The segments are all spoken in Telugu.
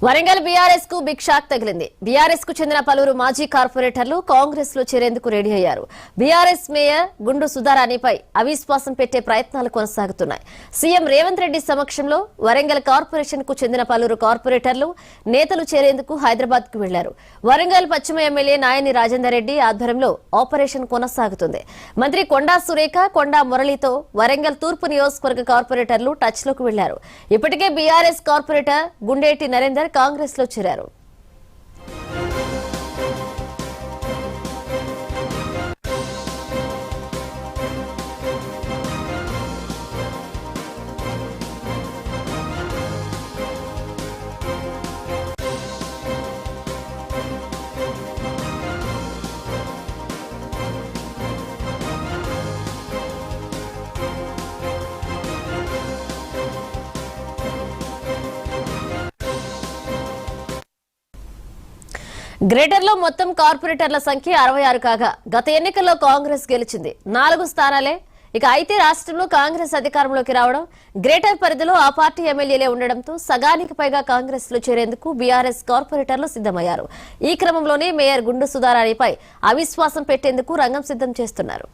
వరంగల్ బీఆర్ఎస్ కు బిగ్ షాక్ తగిలింది. బీఆర్ఎస్ కు చెందిన పలువురు మాజీ కార్పొరేటర్లు కాంగ్రెస్ లో చేరేందుకు రెడీ అయ్యారు. బీఆర్ఎస్ మేయర్ గుండు సుధారాణిపై అవిశ్వాసం పెట్టే ప్రయత్నాలు కొనసాగుతున్నాయి. సీఎం రేవంత్ రెడ్డి సమక్షంలో వరంగల్ కార్పొరేషన్ కు చెందిన పలువురు కార్పొరేటర్లు నేతలు చేరేందుకు హైదరాబాద్ కు వెళ్లారు. వరంగల్ పశ్చిమ ఎమ్మెల్యే నాయని రాజేందర్ రెడ్డి ఆధ్వర్యంలో ఆపరేషన్ కొనసాగుతుంది. మంత్రి కొండా సురేఖ, కొండా మురళితో వరంగల్ తూర్పు నియోజకవర్గ కార్పొరేటర్లు టచ్ లోకి వెళ్లారు. ఇప్పటికే బీఆర్ఎస్ కార్పొరేటర్ గుండేటి నరేందర్ కాంగ్రెస్ లో చేరారు. గ్రేటర్ లో మొత్తం కార్పొరేటర్ల సంఖ్య 66 కాగా గత ఎన్నికల్లో కాంగ్రెస్ గెలిచింది 4 స్థానాలే. అయితే రాష్ట్రంలో కాంగ్రెస్ అధికారంలోకి రావడం, గ్రేటర్ పరిధిలో ఆ పార్టీ ఎమ్మెల్యేలే ఉండడంతో సగానికి పైగా కాంగ్రెస్ లో చేరేందుకు బీఆర్ఎస్ కార్పొరేటర్లు సిద్దమయ్యారు. ఈ క్రమంలోనే మేయర్ గుండు సుధారాణిపై అవిశ్వాసం పెట్టేందుకు రంగం సిద్దం చేస్తున్నారు.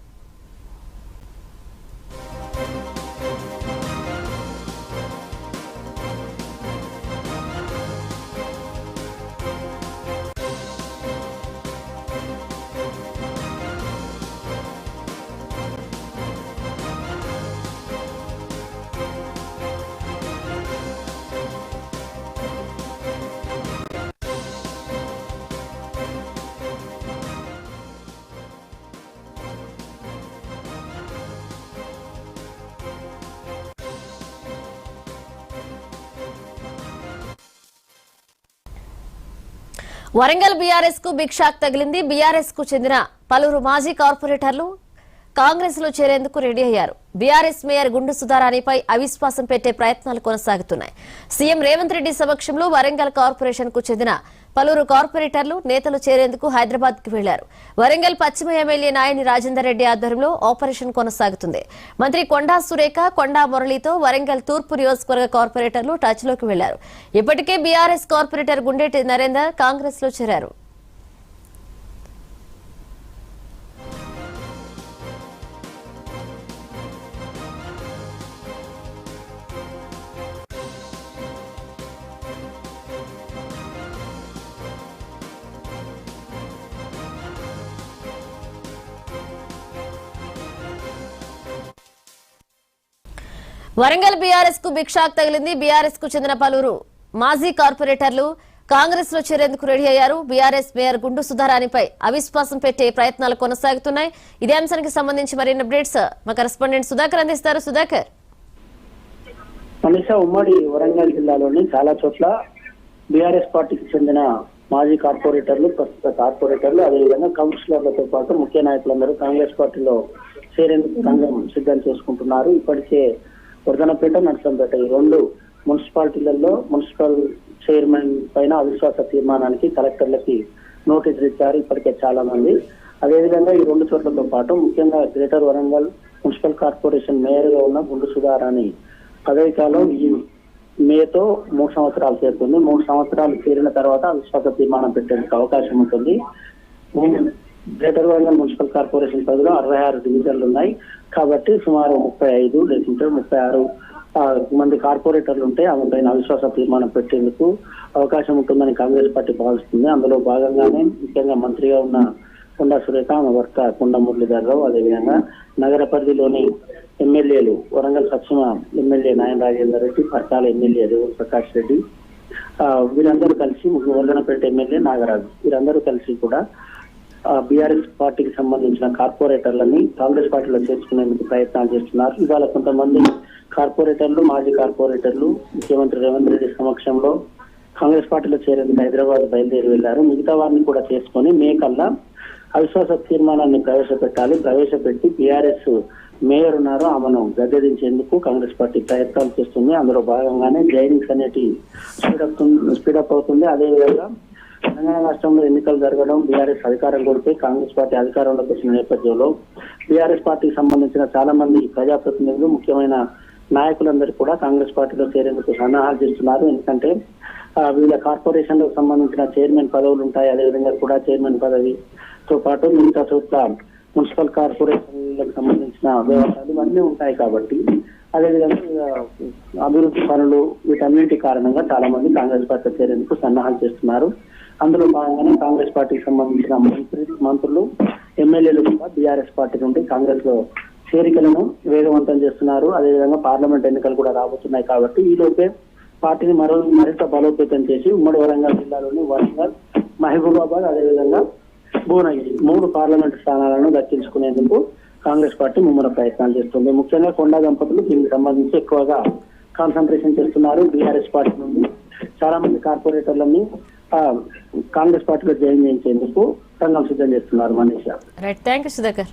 వరంగల్ బీఆర్ఎస్ కు బిగ్ షాక్ తగిలింది. బీఆర్ఎస్ కు చెందిన పలువురు మాజీ కార్పొరేటర్లు కాంగ్రెస్ లో చేరేందుకు రెడీ అయ్యారు. బీఆర్ఎస్ మేయర్ గుండు సుధారాణిపై అవిశ్వాసం పెట్టే ప్రయత్నాలు కొనసాగుతున్నాయి. సీఎం రేవంత్ రెడ్డి సమక్షంలో వరంగల్ కార్పొరేషన్ కు చెందిన పలువురు కార్పొరేటర్లు నేతలు చేరేందుకు హైదరాబాద్ కు వెళ్లారు. వరంగల్ పశ్చిమ ఎమ్మెల్యే నాయని రాజేందర్ రెడ్డి ఆధ్వర్యంలో ఆపరేషన్ కొనసాగుతుంది. మంత్రి కొండా సురేఖ, కొండా మురళితో వరంగల్ తూర్పు నియోజకవర్గ కార్పొరేటర్లు టచ్ లోకి వెళ్లారు. ఇప్పటికే బీఆర్ఎస్ కార్పొరేటర్ గుండేటి నరేందర్ కాంగ్రెస్ లో చేరారు. వరంగల్ బీఆర్ఎస్ కు బిగ్ షాక్ తగిలింది. బీఆర్ఎస్ కు చెందిన పలువురు మాజీ కార్పొరేటర్లు కాంగ్రెస్ లో చేరేందుకు రెడీ అయ్యారు. బీఆర్ఎస్ మేయర్ గుండు సుధారాణిపై అవిశ్వాసం పెట్టే ప్రయత్నాలు కొనసాగుతున్నాయి. ఇదే అంశానికి సంబంధించి మరిన్ని అప్డేట్స్ మా కరెస్పాండెంట్ సుధాకర్ అందిస్తారు. సుధాకర్, మనీషా, ఉమ్మడి వరంగల్ జిల్లాలోని చాలా చోట్ల బీఆర్ఎస్ పార్టీకి చెందిన మాజీ కార్పొరేటర్లు, ప్రస్తుత కార్పొరేటర్లు, అదేవిధంగా కౌన్సిలర్లతో పాటు ముఖ్య నాయకులందరూ కాంగ్రెస్ పార్టీలో చేరేందుకు రంగం సిద్ధం చేసుకుంటున్నారు. ఇప్పటికే వర్ధనపేట, నర్సంపేట ఈ 2 మున్సిపాలిటీలలో మున్సిపల్ చైర్మన్ పైన అవిశ్వాస తీర్మానానికి కలెక్టర్లకి నోటీసులు ఇచ్చారు ఇప్పటికే చాలా మంది. అదేవిధంగా ఈ 2 చోట్లతో పాటు ముఖ్యంగా greater Warangal municipal corporation mayor గా ఉన్న గుండు సుధారాణి పదవి కాలం ఈ మేతో 3 సంవత్సరాలు చేరుతుంది. 3 సంవత్సరాలు చేరిన తర్వాత అవిశ్వాస తీర్మానం పెట్టేందుకు అవకాశం ఉంటుంది. గ్రేటర్ వరంగల్ మున్సిపల్ కార్పొరేషన్ పరిధిలో 66 డివిజన్లు ఉన్నాయి కాబట్టి సుమారు 35 లేకుంటే 36 మంది కార్పొరేటర్లు ఉంటే ఆమె పైన అవిశ్వాస తీర్మానం పెట్టేందుకు అవకాశం ఉంటుందని కాంగ్రెస్ పార్టీ భావిస్తుంది. అందులో భాగంగానే ముఖ్యంగా మంత్రిగా ఉన్న కొండా సురేఖ, ఆమె భర్త కొండా మురళీధర్రావు, అదేవిధంగా నగర పరిధిలోని ఎమ్మెల్యేలు వరంగల్ పశ్చిమ ఎమ్మెల్యే నాయని రాజేందర్ రెడ్డి, పర్కాల ఎమ్మెల్యే రేవంత్ ప్రకాష్ రెడ్డి, వీరందరూ కలిసి వర్ధనపేట ఎమ్మెల్యే నాగరాజు, వీరందరూ కలిసి కూడా బీఆర్ఎస్ పార్టీకి సంబంధించిన కార్పొరేటర్లని కాంగ్రెస్ పార్టీలో చేర్చుకునేందుకు ప్రయత్నాలు చేస్తున్నారు. ఇవాళ కొంతమంది కార్పొరేటర్లు, మాజీ కార్పొరేటర్లు ముఖ్యమంత్రి రేవంత్ రెడ్డి సమక్షంలో కాంగ్రెస్ పార్టీలో చేరేందుకు హైదరాబాద్ బయలుదేరి వెళ్లారు. మిగతా వారిని కూడా చేసుకుని మే కల్లా అవిశ్వాస తీర్మానాన్ని ప్రవేశపెట్టాలి. ప్రవేశపెట్టి బీఆర్ఎస్ మేయర్ ఉన్నారో ఆమెను గద్దెదించేందుకు కాంగ్రెస్ పార్టీ ప్రయత్నాలు చేస్తుంది. అందులో భాగంగానే జైనింగ్స్ అనేటి స్పీడప్ అవుతుంది. అదేవిధంగా తెలంగాణ రాష్ట్రంలో ఎన్నికలు జరగడం, బీఆర్ఎస్ అధికారం కోల్పోయి కాంగ్రెస్ పార్టీ అధికారంలోకి వచ్చిన నేపథ్యంలో బీఆర్ఎస్ పార్టీకి సంబంధించిన చాలా మంది ప్రజాప్రతినిధులు, ముఖ్యమైన నాయకులందరూ కూడా కాంగ్రెస్ పార్టీలో చేరేందుకు సన్నాహాలు చేస్తున్నారు. ఎందుకంటే వివిధ కార్పొరేషన్లకు సంబంధించిన చైర్మన్ పదవులు ఉంటాయి. అదేవిధంగా కూడా చైర్మన్ పదవితో పాటు మిగతా చోట్ల మున్సిపల్ కార్పొరేషన్లకు సంబంధించిన వ్యవహారాలు ఇవన్నీ ఉంటాయి. కాబట్టి అదేవిధంగా అభివృద్ధి పనులు వీటన్నింటి కారణంగా చాలా మంది కాంగ్రెస్ పార్టీ చేరేందుకు సన్నాహాలు చేస్తున్నారు. అందులో భాగంగానే కాంగ్రెస్ పార్టీకి సంబంధించిన మంత్రులు ఎమ్మెల్యేలు కూడా బీఆర్ఎస్ పార్టీ నుండి కాంగ్రెస్ లో చేరికలను వేగవంతం చేస్తున్నారు. అదేవిధంగా పార్లమెంట్ ఎన్నికలు కూడా రాబోతున్నాయి. కాబట్టి ఈ లోపే పార్టీని మరింత బలోపేతం చేసి ఉమ్మడి వరంగల్ జిల్లాలోని వరంగల్, మహబూబాబాద్, అదేవిధంగా భువనగిరి 3 పార్లమెంట్ స్థానాలను దక్కించుకునేందుకు కాంగ్రెస్ పార్టీ ముమ్మర ప్రయత్నాలు చేస్తుంది. ముఖ్యంగా కొండా దంపతులు దీనికి సంబంధించి ఎక్కువగా కాన్సన్ట్రేషన్ చేస్తున్నారు. బీఆర్ఎస్ పార్టీ నుండి చాలా మంది కార్పొరేటర్లని కాంగ్రెస్ పార్టీలో జాయిన్ చేయించేందుకు రంగం సిద్ధం చేస్తున్నారు. Manisha. Right, thank you Sudhakar.